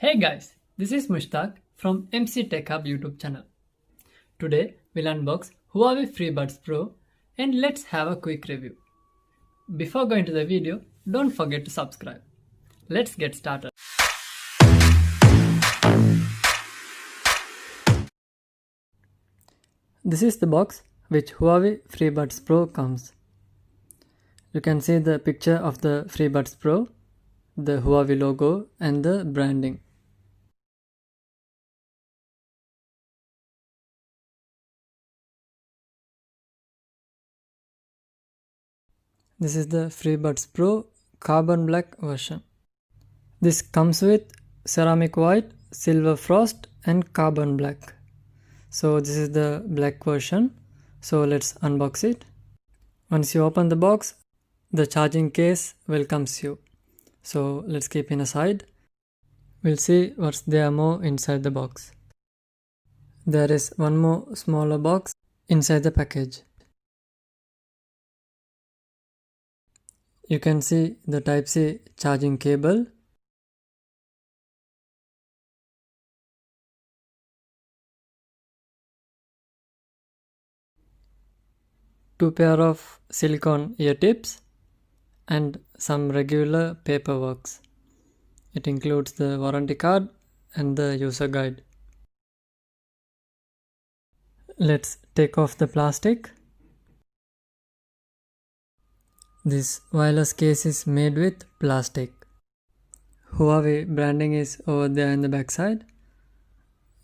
Hey guys, this is Mushtaq from MC Tech Hub YouTube channel. Today we'll unbox Huawei Freebuds Pro and let's have a quick review. Before going to the video, don't forget to subscribe. Let's get started. This is the box which Huawei Freebuds Pro comes. You can see the picture of the Freebuds Pro, the Huawei logo and the branding. This is the Freebuds Pro carbon black version. This comes with ceramic white, silver frost and carbon black. So this is the black version. So let's unbox it. Once you open the box, the charging case welcomes you. So let's keep it aside. We'll see what's there more inside the box. There is one more smaller box inside the package. You can see the Type-C charging cable, two pair of silicone ear tips and some regular paperwork. It includes the warranty card and the user guide. Let's take off the plastic. This wireless case is made with plastic. Huawei branding is over there in the back side.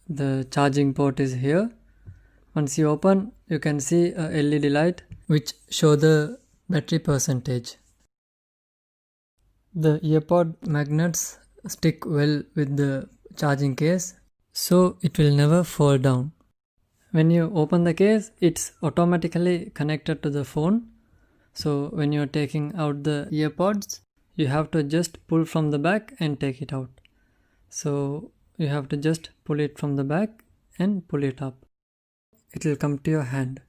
The charging port is here. Once you open, you can see a LED light which show the battery percentage. The earpod magnets stick well with the charging case, so it will never fall down. When you open the case, it's automatically connected to the phone. So when you're taking out the earpods, you have to just pull from the back and take it out. So you have to just pull it from the back and pull it up. It will come to your hand.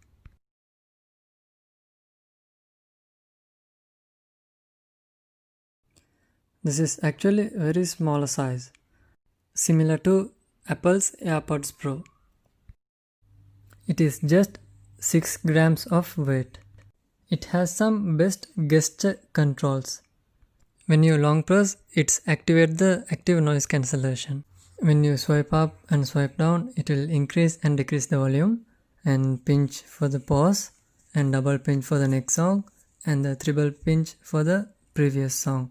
This is actually very small size, similar to Apple's AirPods Pro. It is just 6 grams of weight. It has some best gesture controls. When you long press, it activates the active noise cancellation. When you swipe up and swipe down, it will increase and decrease the volume, and pinch for the pause, and double pinch for the next song, and the triple pinch for the previous song.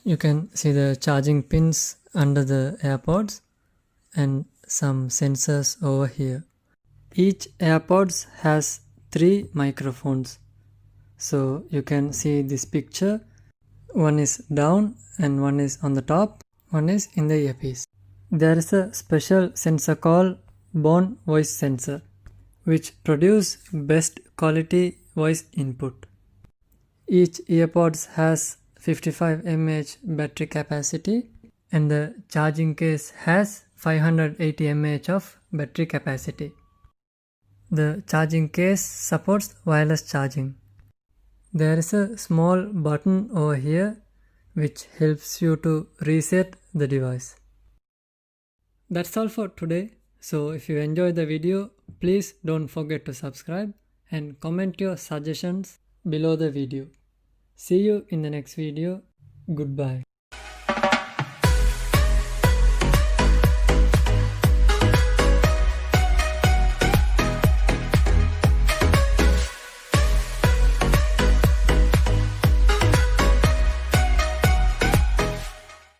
You can see the charging pins under the AirPods and some sensors over here. Each AirPods has 3 microphones. So you can see this picture. One is down and one is on the top. One is in the earpiece. There is a special sensor called Bone Voice Sensor, which produce best quality voice input. Each earpods has 55 mAh battery capacity and the charging case has 580 mAh of battery capacity. The charging case supports wireless charging. There is a small button over here which helps you to reset the device. That's all for today. So if you enjoyed the video, please don't forget to subscribe and comment your suggestions below the video. See you in the next video. Goodbye.